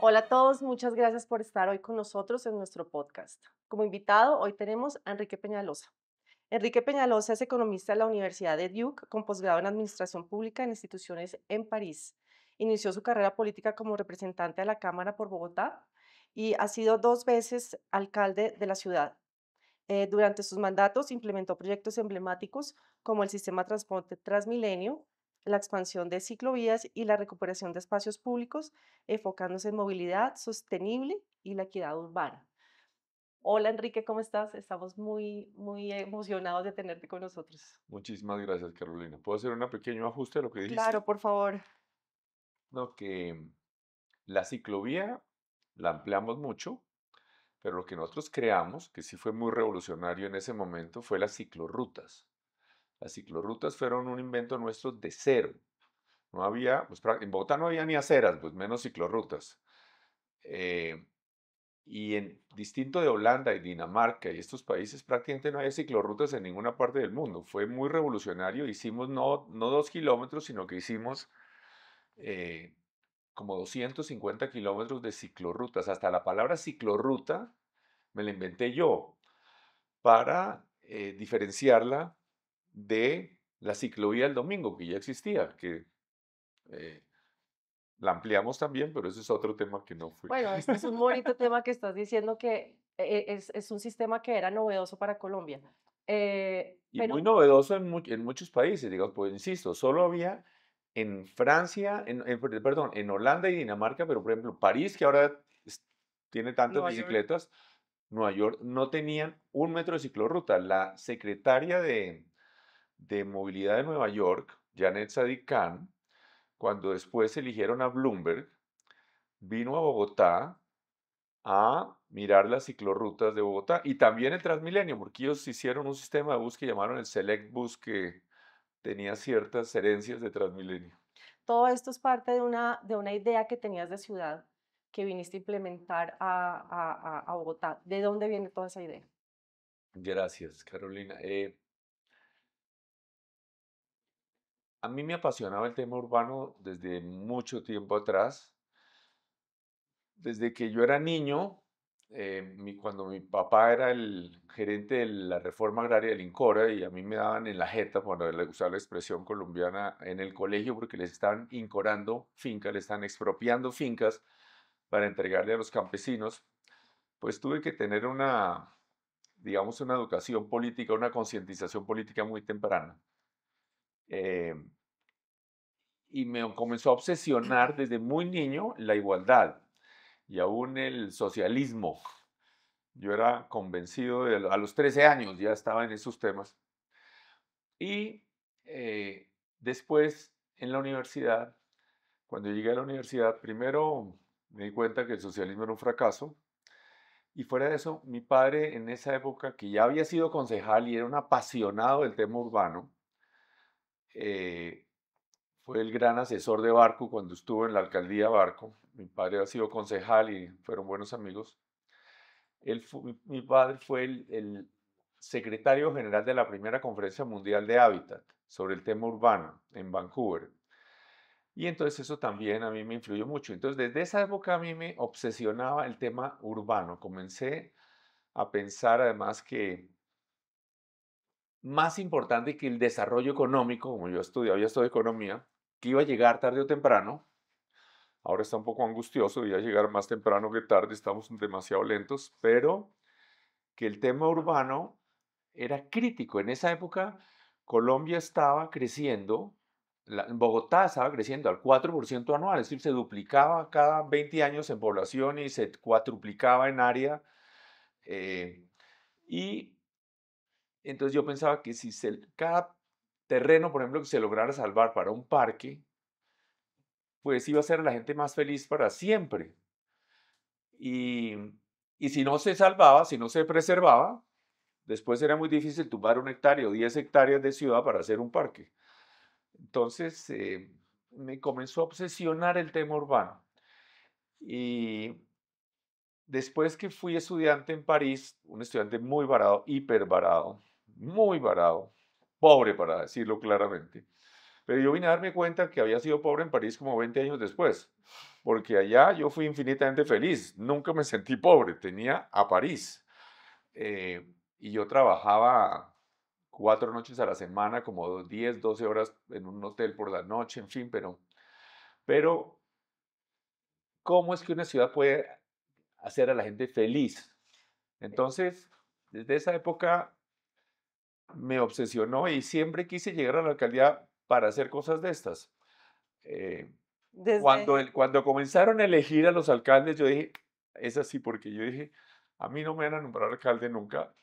Hola a todos, muchas gracias por estar hoy con nosotros en nuestro podcast. Como invitado, hoy tenemos a Enrique Peñalosa. Enrique Peñalosa es economista de la Universidad de Duke con posgrado en Administración Pública en instituciones en París. Inició su carrera política como representante de la Cámara por Bogotá y ha sido 2 veces alcalde de la ciudad. Durante sus mandatos implementó proyectos emblemáticos como el sistema de transporte Transmilenio, la expansión de ciclovías y la recuperación de espacios públicos, enfocándose en movilidad sostenible y la equidad urbana. Hola Enrique, ¿cómo estás? Estamos muy emocionados de tenerte con nosotros. Muchísimas gracias, Carolina. ¿Puedo hacer un pequeño ajuste de lo que Claro, dijiste? por favor. No, que la ciclovía la ampliamos mucho, pero lo que nosotros creamos, que sí fue muy revolucionario en ese momento, fue las ciclorrutas. Las ciclorrutas fueron un invento nuestro de cero. No había, pues en Bogotá no había ni aceras, pues menos ciclorrutas. Eh, y en distinto de Holanda y Dinamarca y estos países, prácticamente no hay ciclorrutas en ninguna parte del mundo. Fue muy revolucionario. Hicimos no 2 kilómetros, sino que hicimos eh, como 250 kilómetros de ciclorrutas. Hasta la palabra ciclorruta me la inventé yo para diferenciarla de la ciclovía del domingo, que ya existía, que eh, la ampliamos también, pero ese es otro tema que no fue. Bueno, este es un bonito tema que estás diciendo que es un sistema que era novedoso para Colombia. Y muy Pero novedoso en muchos países, digamos, pues insisto, solo había en Francia, perdón, en Holanda y Dinamarca, pero por ejemplo, París, que ahora tiene tantas Nueva York. bicicletas, Nueva York no tenían 1 metro de ciclorruta. La secretaria de Movilidad de Nueva York, Janet Sadik Khan, cuando después eligieron a Bloomberg, vino a Bogotá a mirar las ciclorrutas de Bogotá y también el Transmilenio, porque ellos hicieron un sistema de bus que llamaron el Select Bus que tenía ciertas herencias de Transmilenio. Todo esto es parte de una idea que tenías de ciudad que viniste a implementar a Bogotá. ¿De dónde viene toda esa idea? Gracias, Carolina. A mí me apasionaba el tema urbano desde mucho tiempo atrás. Desde que yo era niño, cuando mi papá era el gerente de la reforma agraria del INCORA y a mí me daban en la jeta, cuando le usaba la expresión colombiana, en el colegio porque les están incorando fincas, le están expropiando fincas para entregarle a los campesinos, pues tuve que tener digamos, una educación política, una concientización política muy temprana. Eh, y me comenzó a obsesionar desde muy niño la igualdad y aún el socialismo. Yo era convencido, a los 13 años ya estaba en esos temas. Y después en la universidad, cuando llegué a la universidad, primero me di cuenta que el socialismo era un fracaso. Y fuera de eso, mi padre en esa época, que ya había sido concejal y era un apasionado del tema urbano, eh, fue el gran asesor de Barco cuando estuvo en la alcaldía Barco. Mi padre ha sido concejal y fueron buenos amigos. Mi padre fue el secretario general de la primera conferencia mundial de hábitat sobre el tema urbano en Vancouver. Y entonces eso también a mí me influyó mucho. Entonces desde esa época a mí me obsesionaba el tema urbano. Comencé a pensar además que más importante que el desarrollo económico, como yo había estudiado economía, que iba a llegar tarde o temprano. Ahora está un poco angustioso, iba a llegar más temprano que tarde, estamos demasiado lentos, pero que el tema urbano era crítico. En esa época, Colombia estaba creciendo, Bogotá estaba creciendo al 4% anual, es decir, se duplicaba cada 20 años en población y se cuatruplicaba en área. eh, y entonces yo pensaba que si cada terreno, por ejemplo, que se lograra salvar para un parque, pues iba a ser la gente más feliz para siempre. Y, y si no se salvaba, si no se preservaba, después era muy difícil tumbar 1 hectárea o 10 hectáreas de ciudad para hacer un parque. Entonces me comenzó a obsesionar el tema urbano. Y después que fui estudiante en París, un estudiante muy varado, hiper varado, muy varado, pobre para decirlo claramente, Pero yo vine a darme cuenta que había sido pobre en París como 20 años después, porque allá yo fui infinitamente feliz, nunca me sentí pobre, tenía a París. Eh, y yo trabajaba 4 noches a la semana, como 10, 12 horas en un hotel por la noche, en fin, pero ¿cómo es que una ciudad puede hacer a la gente feliz? Entonces, desde esa época me obsesionó y siempre quise llegar a la alcaldía para hacer cosas de estas. Eh, Desde, cuando comenzaron a elegir a los alcaldes, yo dije, es así, porque yo dije, a mí no me van a nombrar alcalde nunca,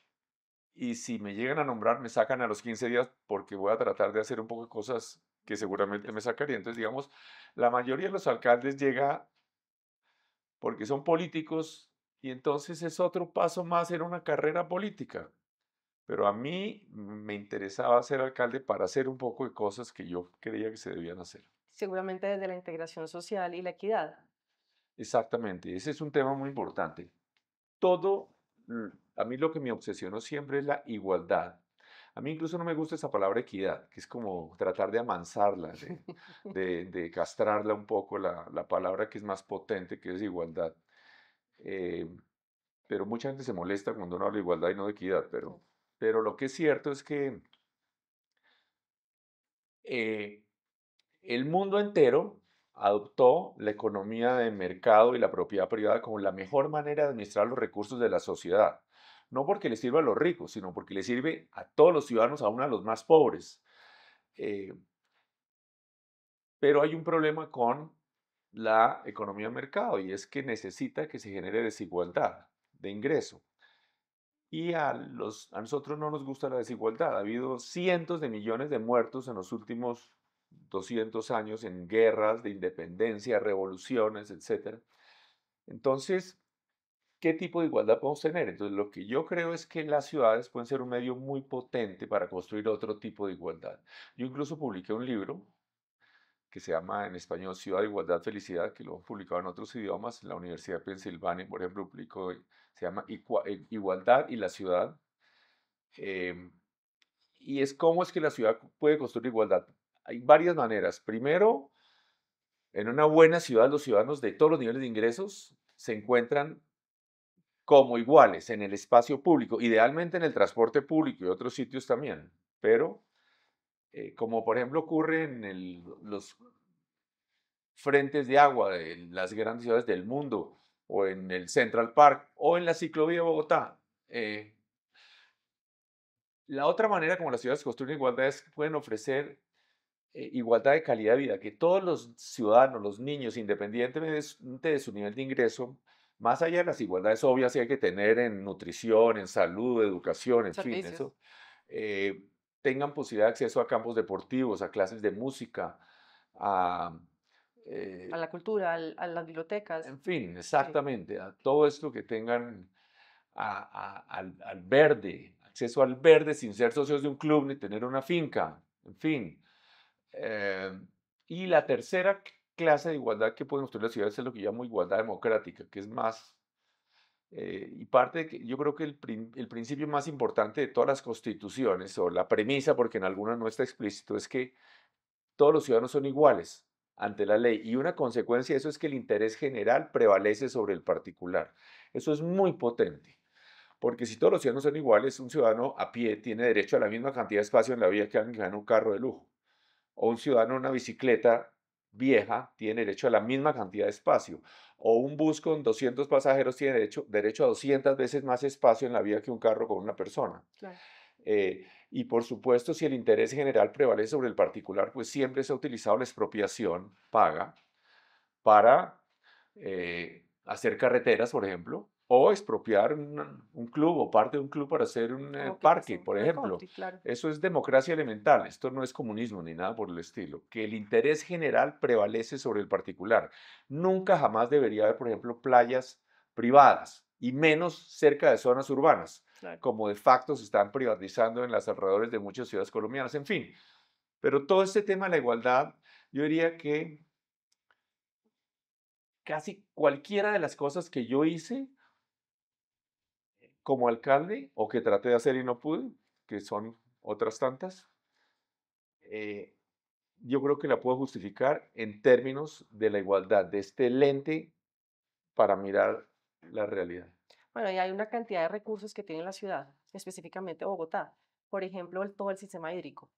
y si me llegan a nombrar, me sacan a los 15 días porque voy a tratar de hacer un poco de cosas que seguramente me sacaría. Entonces, digamos, la mayoría de los alcaldes llega porque son políticos y entonces es otro paso más en una carrera política. Pero a mí me interesaba ser alcalde para hacer un poco de cosas que yo creía que se debían hacer. seguramente desde la integración social y la equidad. Exactamente, ese es un tema muy importante. Todo, a mí lo que me obsesionó siempre es la igualdad. A mí incluso no me gusta esa palabra equidad, que es como tratar de amansarla, de castrarla un poco, la palabra que es más potente, que es igualdad. Eh, pero mucha gente se molesta cuando uno habla de igualdad y no de equidad, pero lo que es cierto es que eh, el mundo entero adoptó la economía de mercado y la propiedad privada como la mejor manera de administrar los recursos de la sociedad. No porque le sirva a los ricos, sino porque le sirve a todos los ciudadanos, aún a los más pobres. Eh, pero hay un problema con la economía de mercado y es que necesita que se genere desigualdad de ingreso. Y a nosotros no nos gusta la desigualdad. Ha habido cientos de millones de muertos en los últimos 200 años en guerras de independencia, revoluciones, etcétera. Entonces, ¿qué tipo de igualdad podemos tener? Entonces, lo que yo creo es que las ciudades pueden ser un medio muy potente para construir otro tipo de igualdad. Yo incluso publiqué un libro que se llama en español Ciudad, Igualdad, Felicidad, que lo han publicado en otros idiomas. En la Universidad de Pensilvania, por ejemplo, publicó, se llama Igualdad y la Ciudad. Em, y es cómo es que la ciudad puede construir igualdad. Hay varias maneras. Primero, en una buena ciudad, los ciudadanos de todos los niveles de ingresos se encuentran como iguales en el espacio público, idealmente en el transporte público y otros sitios también, pero como por ejemplo ocurre en los frentes de agua de las grandes ciudades del mundo, o en el Central Park, o en la ciclovía de Bogotá. La otra manera como las ciudades construyen igualdad es que pueden ofrecer igualdad de calidad de vida, que todos los ciudadanos, los niños, independientemente de su nivel de ingreso, más allá de las igualdades obvias que hay que tener en nutrición, en salud, educación, en fin, Servicios eso, eh, tengan posibilidad de acceso a campos deportivos, a clases de música, a, a eh, la cultura, a las bibliotecas. en fin, Sí, exactamente, a todo esto que tengan al verde, acceso al verde sin ser socios de un club ni tener una finca, en fin. Eh, y la tercera clase de igualdad que pueden construir las ciudades es lo que llamo igualdad democrática, que es más, y parte de que yo creo que el principio más importante de todas las constituciones, o la premisa, porque en algunas no está explícito, es que todos los ciudadanos son iguales ante la ley. Y una consecuencia de eso es que el interés general prevalece sobre el particular. Eso es muy potente. Porque si todos los ciudadanos son iguales, un ciudadano a pie tiene derecho a la misma cantidad de espacio en la vía que alguien que va en un carro de lujo. O un ciudadano en una bicicleta vieja tiene derecho a la misma cantidad de espacio. O un bus con 200 pasajeros tiene derecho a 200 veces más espacio en la vía que un carro con una persona. claro. Y por supuesto, si el interés general prevalece sobre el particular, pues siempre se ha utilizado la expropiación paga para hacer carreteras, por ejemplo, o expropiar un club o parte de un club para hacer un Como que parque, pasó por con el ejemplo. country, claro. Eso es democracia elemental, esto no es comunismo ni nada por el estilo, que el interés general prevalece sobre el particular. Nunca jamás debería haber, por ejemplo, playas privadas y menos cerca de zonas urbanas, Claro. como de facto se están privatizando en los alrededores de muchas ciudades colombianas, en fin. Pero todo este tema de la igualdad, yo diría que casi cualquiera de las cosas que yo hice como alcalde o que traté de hacer y no pude, que son otras tantas, eh, yo creo que la puedo justificar en términos de la igualdad, de este lente para mirar la realidad. Bueno, y hay una cantidad de recursos que tiene la ciudad, específicamente Bogotá. Por ejemplo, todo el sistema hídrico.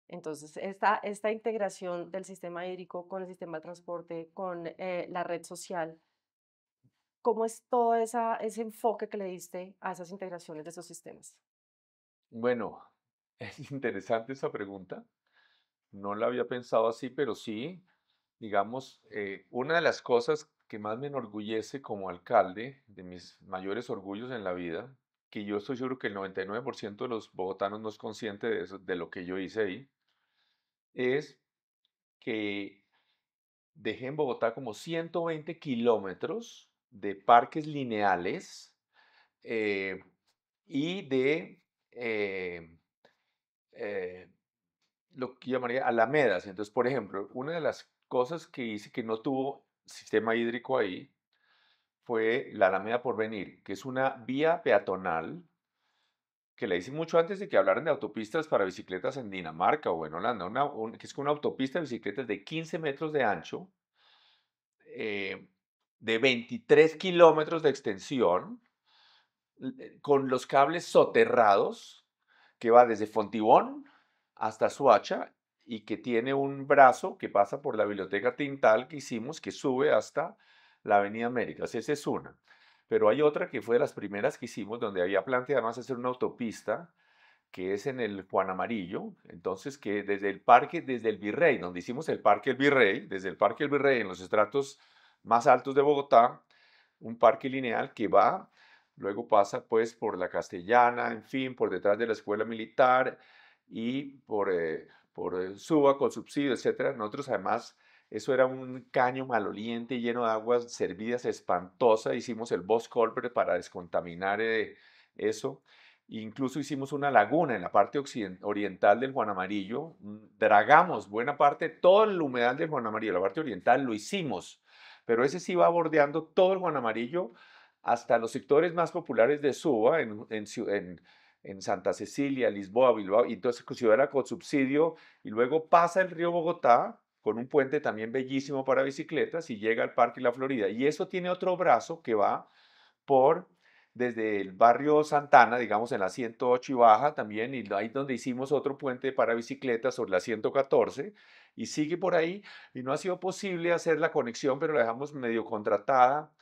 Entonces, esta integración del sistema hídrico con el sistema de transporte, con la red social, ¿cómo es todo ese enfoque que le diste a esas integraciones de esos sistemas? Bueno, es interesante esa pregunta. No la había pensado así, pero sí, digamos, una de las cosas que más me enorgullece como alcalde, de mis mayores orgullos en la vida, que yo estoy seguro que el 99% de los bogotanos no es consciente de eso, de lo que yo hice ahí, es que dejé en Bogotá como 120 kilómetros de parques lineales eh, y de eh, eh, lo que llamaría alamedas. Entonces, por ejemplo, una de las cosas que hice que no tuvo sistema hídrico ahí fue la Alameda Porvenir, que es una vía peatonal que la hice mucho antes de que hablaran de autopistas para bicicletas en Dinamarca o en Holanda, que es una autopista de bicicletas de 15 metros de ancho, eh, de 23 kilómetros de extensión, con los cables soterrados, que va desde Fontibón hasta Suacha y que tiene un brazo que pasa por la biblioteca Tintal que hicimos, que sube hasta la Avenida Américas. Esa es una. Pero hay otra que fue de las primeras que hicimos, donde había planteado además hacer una autopista, que es en el Juan Amarillo, entonces que desde el parque, desde el Virrey, donde hicimos el Parque El Virrey, desde el Parque El Virrey en los estratos más altos de Bogotá, un parque lineal que va, luego pasa pues por la Castellana, en fin, por detrás de la Escuela Militar y por Suba con subsidio, etcétera. Nosotros además, eso era un caño maloliente lleno de aguas servidas espantosa, hicimos el Boss Culvert para descontaminar eso. Incluso hicimos una laguna en la parte oriental del Juan Amarillo, dragamos buena parte, todo el humedal del Juan Amarillo, la parte oriental lo hicimos, pero ese sí va bordeando todo el Juan Amarillo hasta los sectores más populares de Suba, en Santa Cecilia, Lisboa, Bilbao, y entonces Ciudadela con subsidio, y luego pasa el río Bogotá, con un puente también bellísimo para bicicletas, y llega al Parque La Florida. Y eso tiene otro brazo que va por desde el barrio Santana, digamos en la 108 y baja también, y ahí donde hicimos otro puente para bicicletas sobre la 114, y sigue por ahí, y no ha sido posible hacer la conexión, pero la dejamos medio contratada,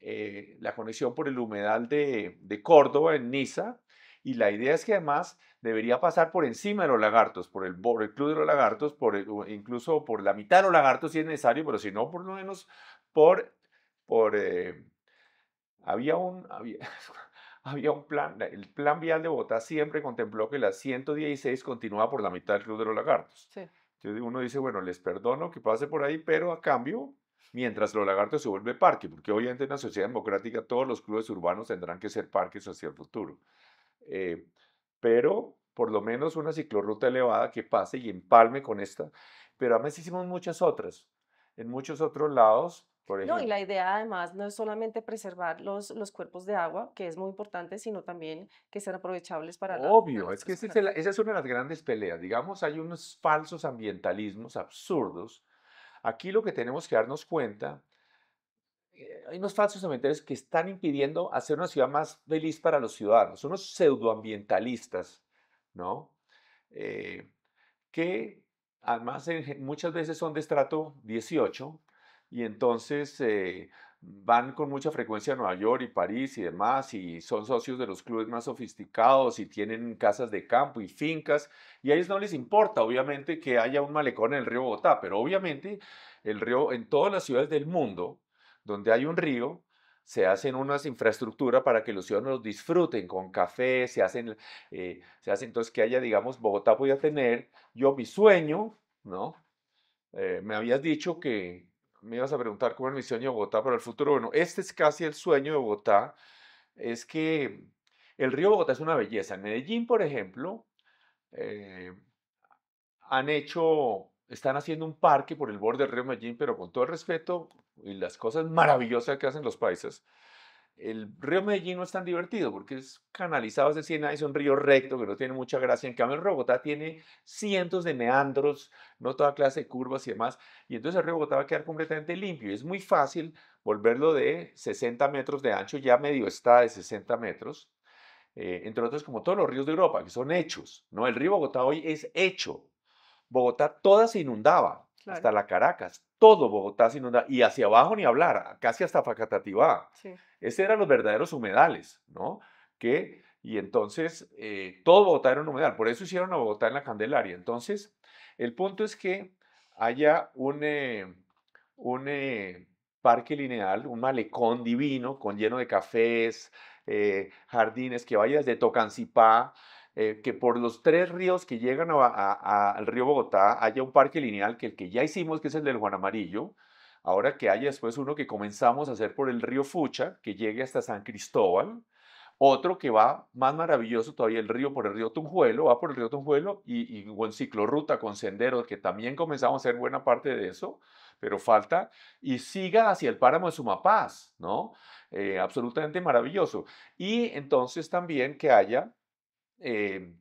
la conexión por el humedal de Córdoba en Niza, y la idea es que además debería pasar por encima de los lagartos, por el Club de los Lagartos, o incluso por la mitad de los lagartos si es necesario, pero si no, por lo menos por, por había había un plan, el plan vial de Bogotá siempre contempló que la 116 continuaba por la mitad del Club de los Lagartos. Sí. Entonces uno dice, bueno, les perdono que pase por ahí, pero a cambio, mientras los lagartos se vuelve parque, porque obviamente en una sociedad democrática todos los clubes urbanos tendrán que ser parques hacia el futuro. Eh, pero por lo menos una ciclorruta elevada que pase y empalme con esta. Pero además hicimos muchas otras, en muchos otros lados, por No, y ejemplo. la idea además no es solamente preservar los cuerpos de agua, que es muy importante, sino también que sean aprovechables para Obvio, las es que personas. esa es una de las grandes peleas. Digamos, hay unos falsos ambientalismos absurdos. Aquí lo que tenemos que darnos cuenta, hay unos falsos ambientalistas que están impidiendo hacer una ciudad más feliz para los ciudadanos, unos pseudoambientalistas, ¿no? Eh, que además muchas veces son de estrato 18 y entonces van con mucha frecuencia a Nueva York y París y demás y son socios de los clubes más sofisticados y tienen casas de campo y fincas y a ellos no les importa obviamente que haya un malecón en el río Bogotá, pero obviamente el río en todas las ciudades del mundo donde hay un río se hacen unas infraestructuras para que los ciudadanos disfruten con café, se hace entonces que haya, digamos, Bogotá podía tener yo, mi sueño, ¿no? Me habías dicho que me ibas a preguntar cómo es mi sueño de Bogotá para el futuro. Bueno, este es casi el sueño de Bogotá. Es que el río Bogotá es una belleza. En Medellín, por ejemplo, eh, están haciendo un parque por el borde del río Medellín, pero con todo el respeto y las cosas maravillosas que hacen los paisas. el río Medellín no es tan divertido porque es canalizado hacia Siena, es un río recto que no tiene mucha gracia. En cambio, el río Bogotá tiene cientos de meandros, no toda clase de curvas y demás. Y entonces el río Bogotá va a quedar completamente limpio. Y es muy fácil volverlo de 60 metros de ancho, ya medio está de 60 metros. Entre otros, como todos los ríos de Europa, que son hechos, ¿no? El río Bogotá hoy es hecho. Bogotá toda se inundaba, Claro, hasta la Caracas, todo Bogotá se inundaba, y hacia abajo ni hablar, casi hasta Facatativá. sí. Ese eran los verdaderos humedales, ¿no? Y entonces todo Bogotá era un humedal, por eso hicieron a Bogotá en la Candelaria. Entonces, el punto es que haya un parque lineal, un malecón divino, con lleno de cafés, jardines, que vaya desde Tocancipá, que por los 3 ríos que llegan al río Bogotá haya un parque lineal, que el que ya hicimos, que es el del Juan Amarillo, ahora que haya después uno que comenzamos a hacer por el río Fucha, que llegue hasta San Cristóbal, otro que va más maravilloso todavía, el río por el río Tunjuelo, va por el río Tunjuelo y con ciclorruta, con senderos, que también comenzamos a hacer buena parte de eso, pero falta, y siga hacia el páramo de Sumapaz, ¿no? Absolutamente maravilloso. Y entonces también que haya eh,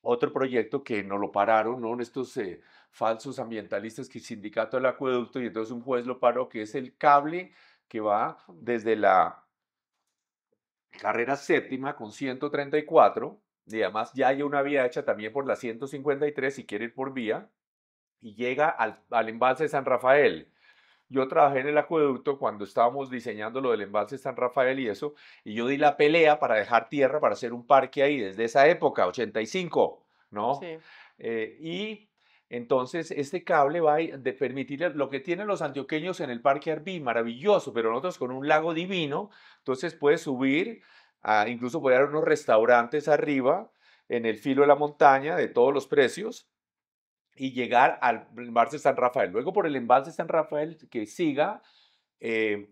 otro proyecto que no lo pararon, ¿no? Estos falsos ambientalistas que el sindicato del acueducto y entonces un juez lo paró, que es el cable que va desde la carrera séptima con 134 y además ya hay una vía hecha también por la 153 si quiere ir por vía y llega al embalse de San Rafael. Yo trabajé en el acueducto cuando estábamos diseñando lo del embalse de San Rafael y eso, y yo di la pelea para dejar tierra para hacer un parque ahí desde esa época, 85, ¿no? Sí. Y entonces este cable va a permitir lo que tienen los antioqueños en el Parque Arví, maravilloso, pero nosotros con un lago divino, entonces puedes subir, incluso puede haber unos restaurantes arriba, en el filo de la montaña, de todos los precios, y llegar al embalse de San Rafael. Luego por el embalse de San Rafael que siga eh,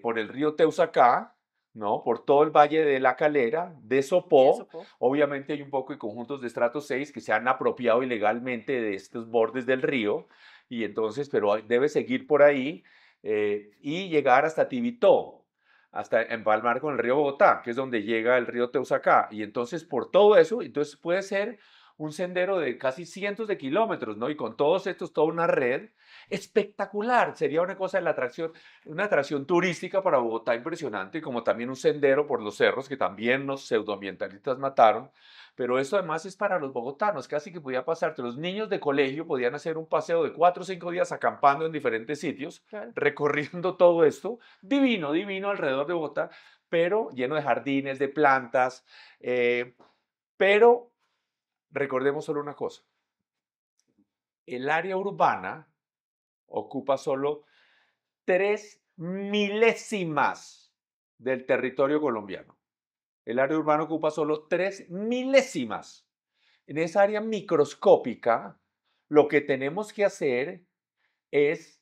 por el río Teusacá, ¿no? Por todo el Valle de la Calera, de Y eso, Sopó. po. Obviamente hay un poco de conjuntos de estrato 6 que se han apropiado ilegalmente de estos bordes del río, y entonces, pero debe seguir por ahí y llegar hasta Tibitó, hasta empalmar con el río Bogotá, que es donde llega el río Teusacá. Y entonces, por todo eso, entonces puede ser un sendero de casi cientos de kilómetros, ¿no? Y con todos estos, toda una red espectacular. Sería una cosa de la atracción, una atracción turística para Bogotá impresionante, como también un sendero por los cerros que también los pseudoambientalistas mataron. Pero eso además es para los bogotanos, casi que podía pasarte. Los niños de colegio podían hacer un paseo de 4 o 5 días acampando en diferentes sitios, Claro. recorriendo todo esto, divino, divino alrededor de Bogotá, pero lleno de jardines, de plantas. Pero recordemos solo una cosa, el área urbana ocupa solo 3 milésimas del territorio colombiano. El área urbana ocupa solo 3 milésimas. En esa área microscópica, lo que tenemos que hacer es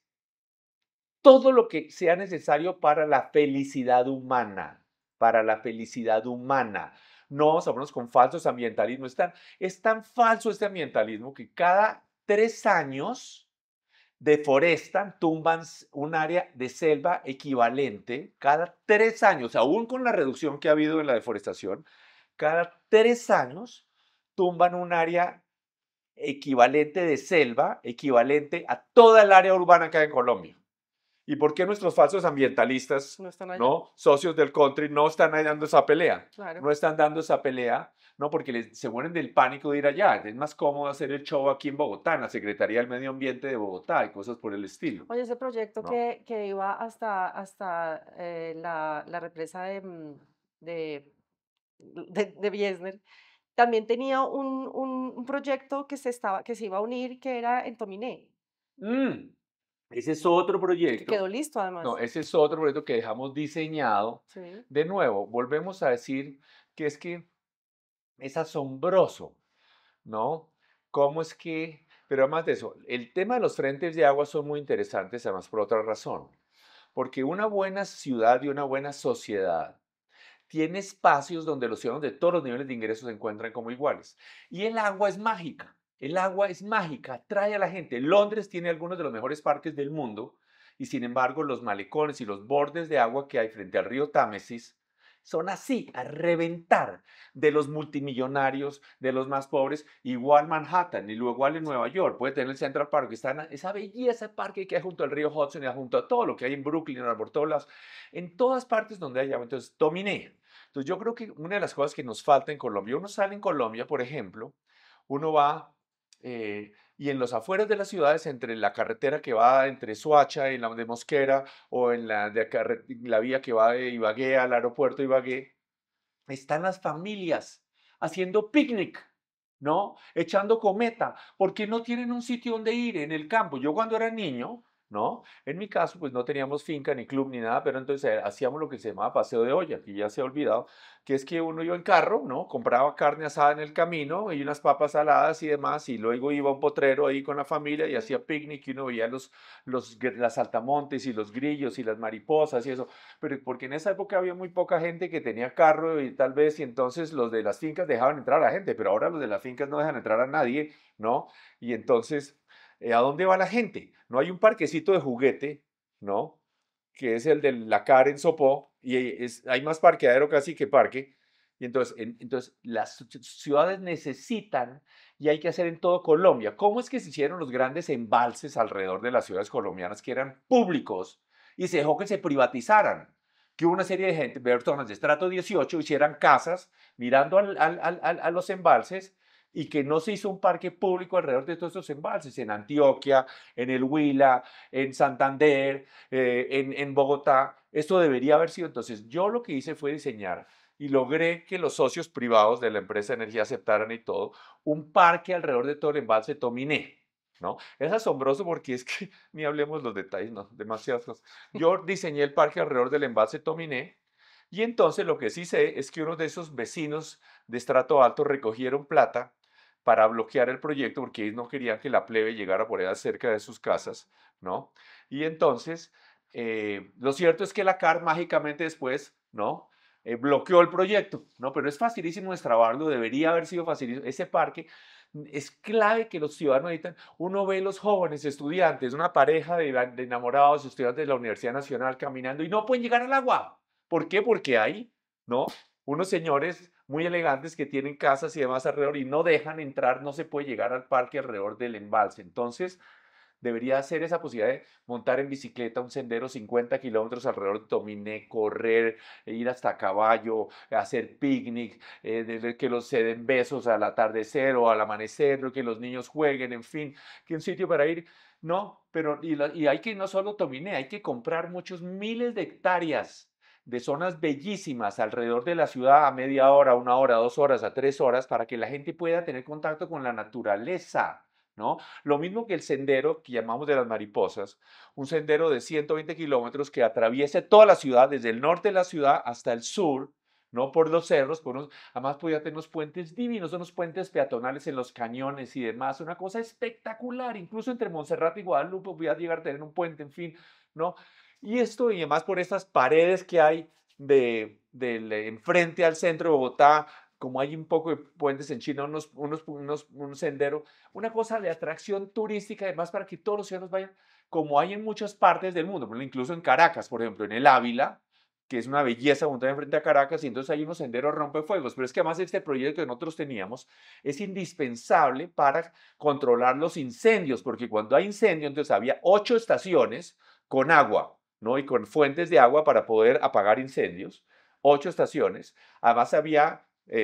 todo lo que sea necesario para la felicidad humana, para la felicidad humana. No vamos a ponernos con falsos ambientalismos. Es tan falso este ambientalismo que cada 3 años deforestan, tumban un área de selva equivalente cada 3 años, aún con la reducción que ha habido en la deforestación, cada 3 años tumban un área equivalente de selva, equivalente a toda el área urbana que hay en Colombia. ¿Y por qué nuestros falsos ambientalistas, No están allá. no, socios del country, no están ahí dando esa pelea? Claro. No están dando esa pelea, no, porque se mueren del pánico de ir allá. Es más cómodo hacer el show aquí en Bogotá, en la Secretaría del Medio Ambiente de Bogotá y cosas por el estilo, Oye, ese proyecto ¿no? que iba hasta la represa de, de Biesner, también tenía un proyecto que se iba a unir, que era en Tominé, Mm, ese es otro que quedó proyecto. listo No, además. ese es otro proyecto que dejamos diseñado. Sí, De nuevo, volvemos a decir que es asombroso, ¿no? ¿Cómo es que, pero además de eso, el tema de los frentes de agua son muy interesantes, además por otra razón, porque una buena ciudad y una buena sociedad tiene espacios donde los ciudadanos de todos los niveles de ingresos se encuentran como iguales. Y el agua es mágica, el agua es mágica, atrae a la gente. Londres tiene algunos de los mejores parques del mundo y sin embargo los malecones y los bordes de agua que hay frente al río Támesis son así, a reventar, de los multimillonarios, de los más pobres, igual Manhattan y luego igual en Nueva York, puede tener el Central Park, que está en esa belleza de parque que hay junto al río Hudson y junto a todo lo que hay en Brooklyn, por todos lados, en todas partes donde hay agua. Entonces, dominé. Entonces, yo creo que una de las cosas que nos falta en Colombia, uno sale en Colombia, por ejemplo, uno va y en los afueras de las ciudades, entre la carretera que va entre Soacha y la de Mosquera, o en la vía que va de Ibagué al aeropuerto de Ibagué, están las familias haciendo picnic, ¿no? Echando cometa, porque no tienen un sitio donde ir en el campo. Yo cuando era niño, ¿no? En mi caso, pues no teníamos finca, ni club, ni nada, pero entonces hacíamos lo que se llamaba paseo de olla, que ya se ha olvidado, que es que uno iba en carro, ¿no? Compraba carne asada en el camino y unas papas saladas y demás, y luego iba a un potrero ahí con la familia y hacía picnic y uno veía las saltamontes y los grillos y las mariposas y eso, pero porque en esa época había muy poca gente que tenía carro y tal vez, y entonces los de las fincas dejaban entrar a la gente, pero ahora los de las fincas no dejan entrar a nadie, ¿no? Y entonces, ¿a dónde va la gente? No hay un parquecito de juguete, ¿no? Que es el de la Karen Sopó, y hay más parqueadero casi que parque. Y entonces, entonces las ciudades necesitan, y hay que hacer en todo Colombia. ¿Cómo es que se hicieron los grandes embalses alrededor de las ciudades colombianas que eran públicos y se dejó que se privatizaran? Que hubo una serie de gente, personas de estrato 18, hicieran casas mirando a los embalses y que no se hizo un parque público alrededor de todos esos embalses, en Antioquia, en el Huila, en Santander, en Bogotá. Esto debería haber sido. Entonces, yo lo que hice fue diseñar y logré que los socios privados de la empresa de energía aceptaran y todo, un parque alrededor de todo el embalse Tominé, ¿no? Es asombroso porque es que ni hablemos los detalles, no, demasiadas cosas. Yo diseñé el parque alrededor del embalse Tominé y entonces lo que sí sé es que uno de esos vecinos de estrato alto recogieron plata para bloquear el proyecto porque ellos no querían que la plebe llegara por allá cerca de sus casas, ¿no? Y entonces, lo cierto es que la CAR mágicamente después, ¿no? Bloqueó el proyecto, ¿no? Pero es facilísimo destrabarlo, debería haber sido facilísimo. Ese parque es clave que los ciudadanos necesitan. Uno ve los jóvenes estudiantes, una pareja de enamorados, estudiantes de la Universidad Nacional caminando y no pueden llegar al agua. ¿Por qué? Porque hay, ¿no? Unos señores muy elegantes que tienen casas y demás alrededor y no dejan entrar, no se puede llegar al parque alrededor del embalse. Entonces, debería ser esa posibilidad de montar en bicicleta un sendero 50 kilómetros alrededor de Tominé, correr, ir hasta caballo, hacer picnic, que los se den besos al atardecer o al amanecer, que los niños jueguen, en fin, que un sitio para ir. No, pero y hay que no solo Tominé, hay que comprar muchos miles de hectáreas de zonas bellísimas alrededor de la ciudad a media hora, una hora, 2 horas, a 3 horas, para que la gente pueda tener contacto con la naturaleza, ¿no? Lo mismo que el sendero que llamamos de las mariposas, un sendero de 120 kilómetros que atraviese toda la ciudad, desde el norte de la ciudad hasta el sur, ¿no? Por los cerros, además podía tener unos puentes divinos, unos puentes peatonales en los cañones y demás, una cosa espectacular, incluso entre Montserrat y Guadalupe podía llegar a tener un puente, en fin, ¿no? Y esto, y además por estas paredes que hay enfrente al centro de Bogotá, como hay un poco de puentes en China, un sendero, una cosa de atracción turística, además para que todos los ciudadanos vayan, como hay en muchas partes del mundo, incluso en Caracas, por ejemplo, en el Ávila, que es una belleza montada enfrente a Caracas, y entonces hay unos senderos rompefuegos, pero es que además este proyecto que nosotros teníamos es indispensable para controlar los incendios, porque cuando hay incendio, entonces había 8 estaciones con agua, ¿no? Y con fuentes de agua para poder apagar incendios, 8 estaciones, además había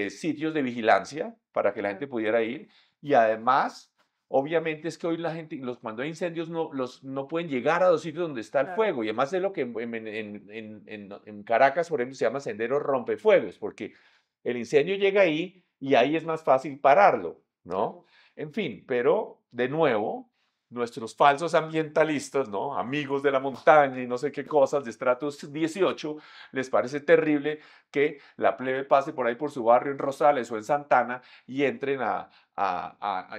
sitios de vigilancia para que la gente pudiera ir y además, obviamente es que hoy la gente, cuando hay incendios no pueden llegar a los sitios donde está el Claro. fuego y además es lo que en Caracas, por ejemplo, se llama sendero rompefuegos, porque el incendio llega ahí y ahí es más fácil pararlo, ¿no? Claro. En fin, pero de nuevo, nuestros falsos ambientalistas, ¿no? Amigos de la montaña y no sé qué cosas de estratos 18, les parece terrible que la plebe pase por ahí por su barrio en Rosales o en Santana y entren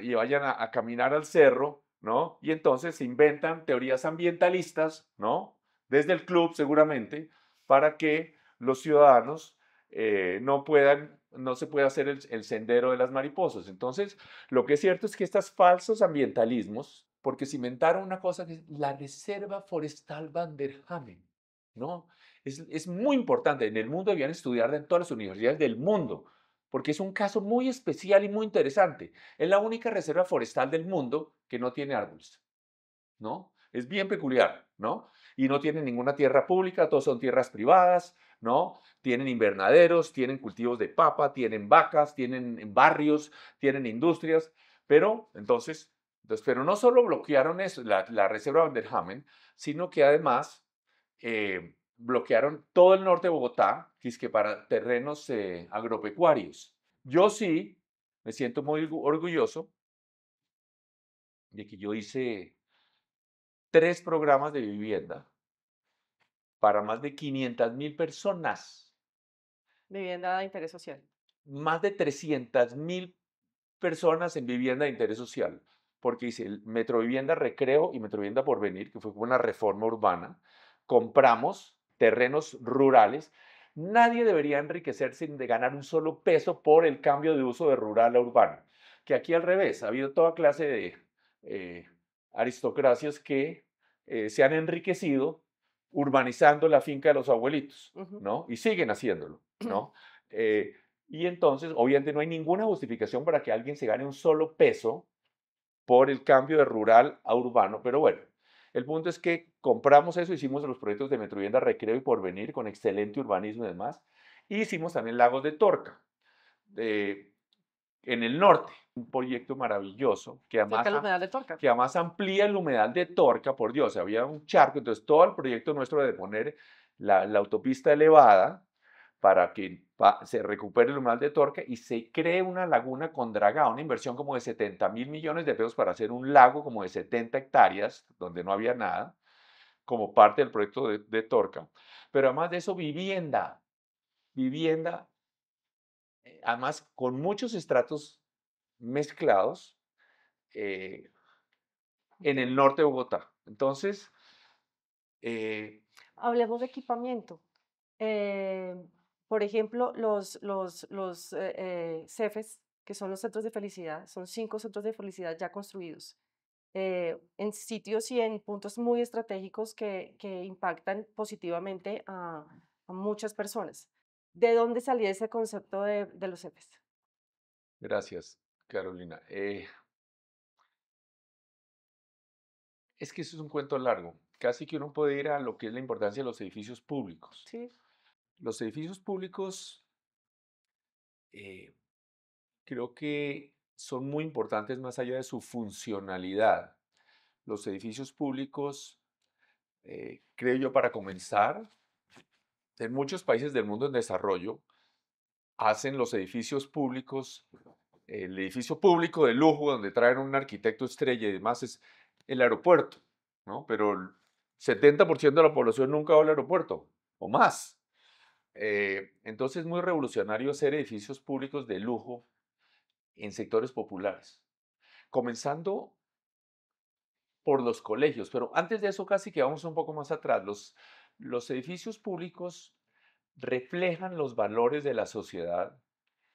y vayan a caminar al cerro, ¿no? Y entonces se inventan teorías ambientalistas, ¿no? Desde el club seguramente, para que los ciudadanos no se pueda hacer el sendero de las mariposas. Entonces, lo que es cierto es que estos falsos ambientalismos, porque se inventaron una cosa que es la Reserva Forestal Van der Hamen, ¿no? Es muy importante, en el mundo debían estudiarla en todas las universidades del mundo, porque es un caso muy especial y muy interesante. Es la única reserva forestal del mundo que no tiene árboles, ¿no? Es bien peculiar, ¿no? Y no tienen ninguna tierra pública, todos son tierras privadas, ¿no? Tienen invernaderos, tienen cultivos de papa, tienen vacas, tienen barrios, tienen industrias, pero pero no solo bloquearon eso, la reserva Van der Hamen, sino que además bloquearon todo el norte de Bogotá, que es que para terrenos agropecuarios. Yo sí me siento muy orgulloso de que yo hice 3 programas de vivienda para más de 500.000 personas, Vivienda de interés social. más de 300.000 personas en vivienda de interés social, porque hice el Metrovivienda Recreo y Metrovivienda Porvenir, que fue como una reforma urbana. Compramos terrenos rurales. Nadie debería enriquecerse sin de ganar un solo peso por el cambio de uso de rural a urbano. Que aquí al revés, ha habido toda clase de eh, aristocracias que se han enriquecido urbanizando la finca de los abuelitos, Ujú. ¿no? Y siguen haciéndolo, ¿no? Eh, y entonces, obviamente, no hay ninguna justificación para que alguien se gane un solo peso por el cambio de rural a urbano, pero bueno, el punto es que compramos eso, hicimos los proyectos de Metrovivienda Recreo y Porvenir con excelente urbanismo y demás, y hicimos también Lagos de Torca, eh, en el norte, un proyecto maravilloso Cerca del humedal de Torca. que además amplía el humedal de Torca, por Dios, había un charco, entonces todo el proyecto nuestro de poner la autopista elevada para que se recupere el humedal de Torca y se cree una laguna con dragado, una inversión como de 70.000 millones de pesos para hacer un lago como de 70 hectáreas, donde no había nada, como parte del proyecto de Torca. Pero además de eso, vivienda, además con muchos estratos mezclados eh, en el norte de Bogotá. Entonces, eh, Hablemos de equipamiento. Eh, por ejemplo, los CEFES, que son los centros de felicidad, son 5 centros de felicidad ya construidos, en sitios y en puntos muy estratégicos que impactan positivamente a muchas personas. ¿De dónde salía ese concepto de los CEFES? gracias, Carolina. Es que eso es un cuento largo. Casi que uno puede ir a lo que es la importancia de los edificios públicos. Sí. Los edificios públicos eh, creo que son muy importantes más allá de su funcionalidad. Los edificios públicos, creo yo, para comenzar, en muchos países del mundo en desarrollo, hacen los edificios públicos, el edificio público de lujo donde traen un arquitecto estrella y demás es el aeropuerto, ¿no? Pero el 70% de la población nunca va al aeropuerto o más. Entonces es muy revolucionario hacer edificios públicos de lujo en sectores populares, comenzando por los colegios, pero antes de eso casi que vamos un poco más atrás. Los edificios públicos reflejan los valores de la sociedad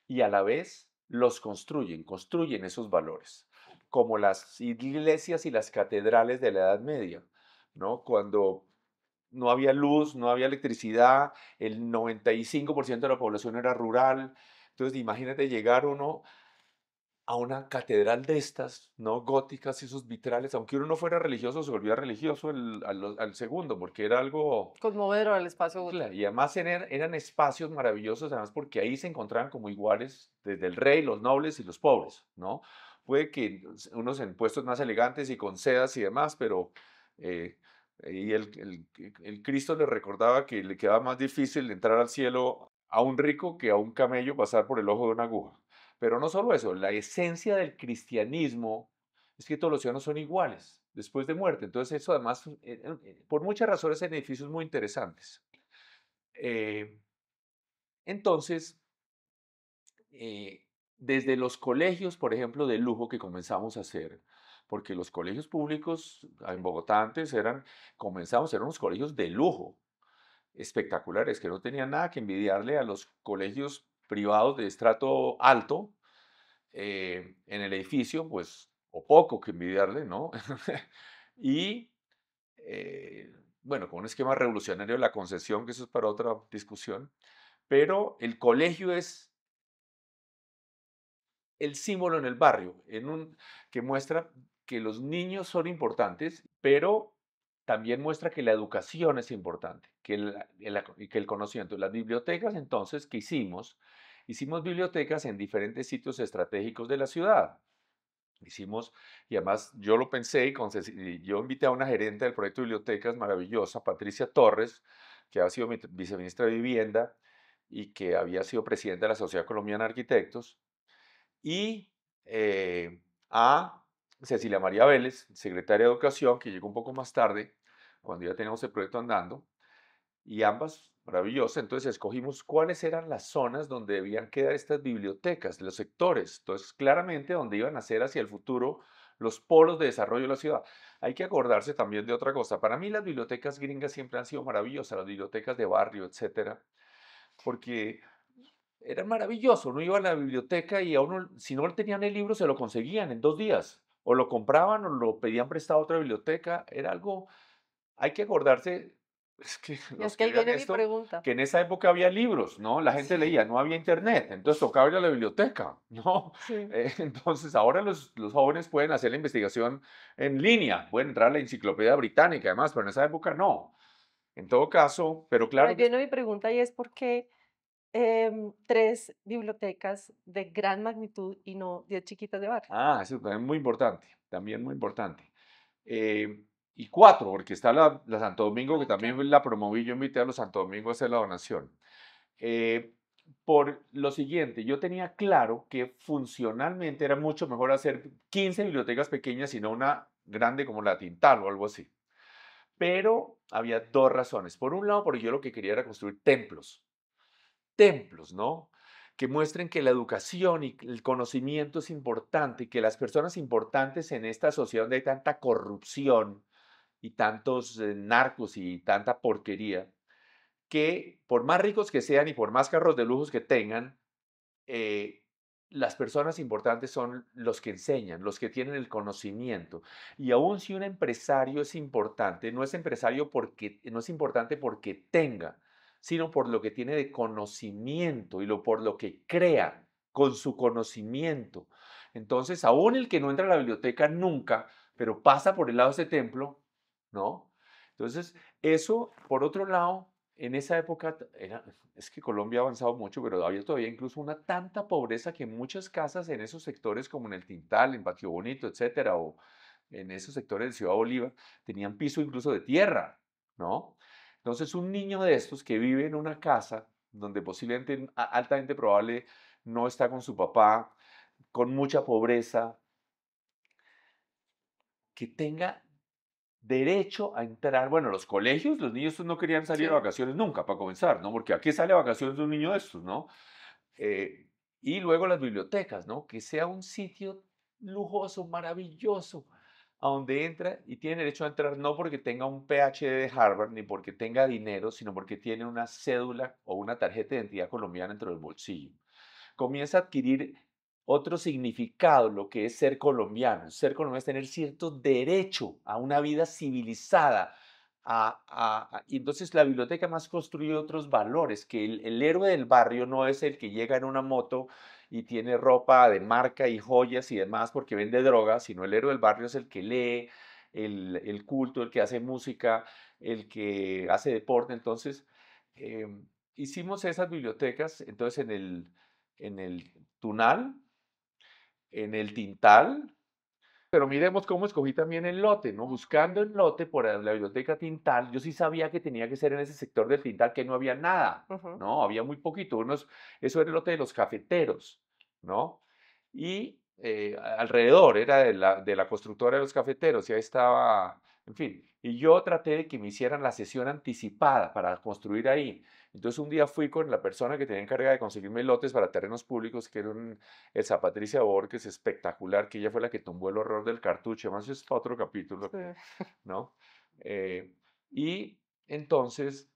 y a la vez los construyen esos valores, como las iglesias y las catedrales de la Edad Media, ¿no? Cuando no había luz, no había electricidad, el 95% de la población era rural. Entonces, imagínate llegar uno a una catedral de estas, ¿no? Góticas, esos vitrales, aunque uno no fuera religioso, se volvía religioso al segundo, porque era algo. Conmovedor el espacio Claro, gótico. y además eran espacios maravillosos, además porque ahí se encontraban como iguales desde el rey, los nobles y los pobres, ¿no? Puede que unos en puestos más elegantes y con sedas y demás, pero eh, y el Cristo le recordaba que le quedaba más difícil entrar al cielo a un rico que a un camello pasar por el ojo de una aguja. Pero no solo eso, la esencia del cristianismo es que todos los ciudadanos son iguales después de muerte. Entonces eso además, por muchas razones, en edificios muy interesantes. Eh, entonces, eh, desde los colegios, por ejemplo, de lujo que comenzamos a hacer, porque los colegios públicos en Bogotá antes eran unos colegios de lujo, espectaculares, que no tenían nada que envidiarle a los colegios privados de estrato alto en el edificio, pues o poco que envidiarle, ¿no? Y, eh, bueno, con un esquema revolucionario de la concesión, que eso es para otra discusión, pero el colegio es el símbolo en el barrio, que muestra que los niños son importantes, pero también muestra que la educación es importante, y que el conocimiento. Las bibliotecas, entonces, ¿qué hicimos? Hicimos bibliotecas en diferentes sitios estratégicos de la ciudad. Hicimos, y además yo lo pensé y yo invité a una gerente del proyecto de bibliotecas maravillosa, Patricia Torres, que ha sido viceministra de Vivienda y que había sido presidenta de la Sociedad Colombiana de Arquitectos, y a Cecilia María Vélez, secretaria de Educación, que llegó un poco más tarde, cuando ya teníamos el proyecto andando, y ambas maravillosas. Entonces escogimos cuáles eran las zonas donde debían quedar estas bibliotecas, los sectores. Entonces, claramente donde iban a ser hacia el futuro los polos de desarrollo de la ciudad. Hay que acordarse también de otra cosa. Para mí las bibliotecas gringas siempre han sido maravillosas, las bibliotecas de barrio, etcétera, porque era maravilloso. Uno iba a la biblioteca y a uno, si no tenían el libro, se lo conseguían en 2 días. O lo compraban o lo pedían prestado a otra biblioteca. Era algo, hay que acordarse, es que Y es los que que ahí vean viene mi esto, pregunta. que en esa época había libros, ¿no? La gente Sí, leía, no había internet, entonces tocaba ir a la biblioteca, ¿no? sí. Entonces ahora los jóvenes pueden hacer la investigación en línea, pueden entrar a la enciclopedia británica, además, pero en esa época no. En todo caso, pero Pero ahí claro que viene mi pregunta y es por qué 3 bibliotecas de gran magnitud y no 10 chiquitas de barrio. eso también muy importante, también muy importante. Y cuatro, porque está la Santo Domingo, que Ah, claro. también la promoví, yo invité a los Santo Domingo a hacer la donación. Eh, por lo siguiente, yo tenía claro que funcionalmente era mucho mejor hacer 15 bibliotecas pequeñas y no una grande como la Tintal o algo así. Pero había dos razones. Por un lado, porque yo lo que quería era construir templos, ¿no? Que muestren que la educación y el conocimiento es importante y que las personas importantes en esta sociedad donde hay tanta corrupción y tantos narcos y tanta porquería, que por más ricos que sean y por más carros de lujos que tengan, eh, las personas importantes son los que enseñan, los que tienen el conocimiento. Y aun si un empresario es importante, no es empresario porque no es importante porque tenga, sino por lo que tiene de conocimiento y por lo que crea con su conocimiento. Entonces, aún el que no entra a la biblioteca nunca, pero pasa por el lado de ese templo, ¿no? Entonces, eso, por otro lado, en esa época es que Colombia ha avanzado mucho, pero había todavía incluso una tanta pobreza que en muchas casas en esos sectores como en el Tintal, en Patio Bonito, etcétera, o en esos sectores de Ciudad Bolívar, tenían piso incluso de tierra, ¿no? Entonces, un niño de estos que vive en una casa donde posiblemente, altamente probable, no está con su papá, con mucha pobreza, que tenga derecho a entrar, bueno, los colegios, los niños no querían salir de Sí. vacaciones nunca, para comenzar, ¿no? Porque ¿a qué sale de vacaciones un niño de estos, no? Eh, y luego las bibliotecas, ¿no? Que sea un sitio lujoso, maravilloso, a donde entra y tiene derecho a entrar no porque tenga un PhD de Harvard ni porque tenga dinero, sino porque tiene una cédula o una tarjeta de identidad colombiana dentro del bolsillo. Comienza a adquirir otro significado, lo que es ser colombiano. Ser colombiano es tener cierto derecho a una vida civilizada. Y entonces la biblioteca más construye otros valores, que el héroe del barrio no es el que llega en una moto y tiene ropa de marca y joyas y demás porque vende droga, sino el héroe del barrio es el que lee, el culto, el que hace música, el que hace deporte. Entonces, hicimos esas bibliotecas, entonces en el Tunal, en el Tintal, pero miremos cómo escogí también el lote, ¿no? Buscando el lote por la biblioteca Tintal, yo sí sabía que tenía que ser en ese sector del Tintal que no había nada, Ujú. ¿no? Había muy poquito, eso era el lote de los cafeteros, ¿no? Y alrededor era de la constructora de los cafeteros, y ahí estaba, en fin. Y yo traté de que me hicieran la sesión anticipada para construir ahí. Entonces un día fui con la persona que tenía encargada de conseguirme lotes para terrenos públicos, que era Elsa Patricia Borges, espectacular, que ella fue la que tumbó el horror del cartucho, además es para otro capítulo, Sí. ¿no? Eh, y entonces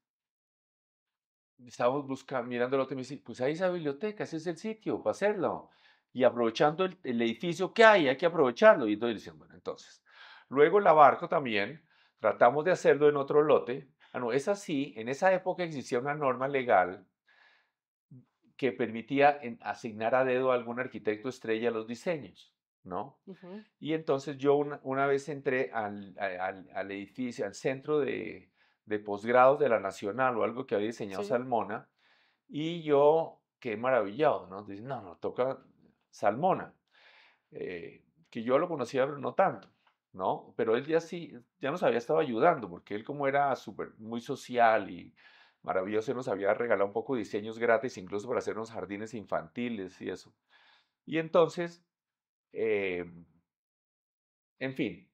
estábamos buscando, mirando el lote y me dice, pues ahí esa biblioteca, ese es el sitio para hacerlo. y aprovechando el edificio que hay que aprovecharlo. Y entonces dicen, bueno, entonces, luego la Barco también, tratamos de hacerlo en otro lote. Ah, no, es así, en esa época existía una norma legal que permitía asignar a dedo a algún arquitecto estrella los diseños, ¿no? Ujú. Y entonces yo una vez entré al edificio, al centro de posgrados de la Nacional o algo que había diseñado Sí. Salmona, y yo quedé maravillado, ¿no? Dice, no, no, toca Salmona, que yo lo conocía, pero no tanto, ¿no? Pero él ya sí, ya nos había estado ayudando, porque él como era súper, muy social y maravilloso, nos había regalado un poco de diseños gratis, incluso para hacer unos jardines infantiles y eso. Y entonces, eh, en fin,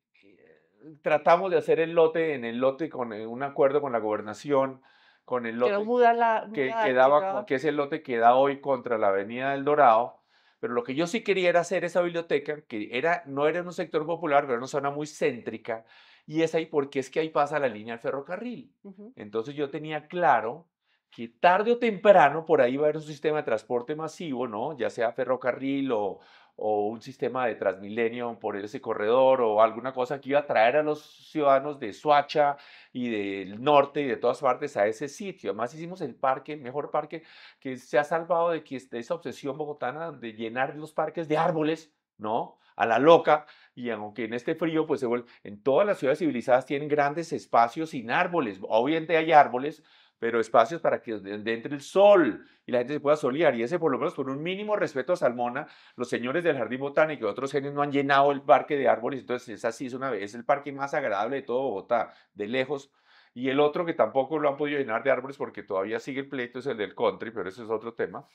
tratamos de hacer el lote en el lote con un acuerdo con la gobernación, con el Que era lote un que mural que daba, llevaba. que es el lote que da hoy contra la Avenida del Dorado, pero lo que yo sí quería era hacer esa biblioteca, que no era en un sector popular, pero era una zona muy céntrica, y es ahí porque es que ahí pasa la línea del ferrocarril. Ujú. Entonces yo tenía claro que tarde o temprano por ahí va a haber un sistema de transporte masivo, ¿no? Ya sea ferrocarril o un sistema de Transmilenio por ese corredor o alguna cosa que iba a traer a los ciudadanos de Soacha y del norte y de todas partes a ese sitio. Además hicimos el parque, el mejor parque que se ha salvado de esa obsesión bogotana de llenar los parques de árboles, ¿no? A la loca, y aunque en este frío, pues en todas las ciudades civilizadas tienen grandes espacios sin árboles. Obviamente hay árboles, pero espacios para que donde entre el sol y la gente se pueda solear. Y ese, por lo menos, por un mínimo respeto a Salmona, los señores del Jardín Botánico y otros genios no han llenado el parque de árboles. Entonces, es así, es el parque más agradable de todo Bogotá, de lejos. Y el otro que tampoco lo han podido llenar de árboles porque todavía sigue el pleito es el del country, pero eso es otro tema.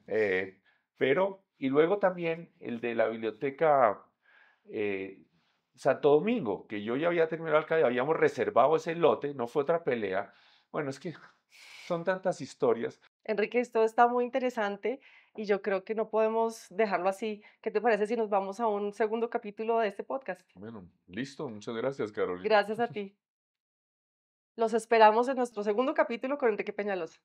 Eh, y luego también el de la biblioteca eh, Santo Domingo, que yo ya había terminado el alcalde, habíamos reservado ese lote, no fue otra pelea. Bueno, es que son tantas historias. Enrique, esto está muy interesante y yo creo que no podemos dejarlo así. ¿Qué te parece si nos vamos a un segundo capítulo de este podcast? Bueno, listo, muchas gracias, Carolina. Gracias a ti. Los esperamos en nuestro segundo capítulo con Enrique Peñalosa.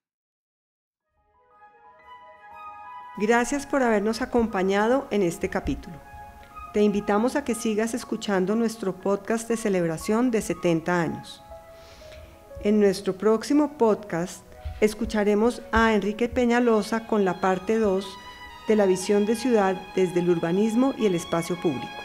Gracias por habernos acompañado en este capítulo. Te invitamos a que sigas escuchando nuestro podcast de celebración de 70 años. En nuestro próximo podcast escucharemos a Enrique Peñalosa con la parte 2 de la visión de ciudad desde el urbanismo y el espacio público.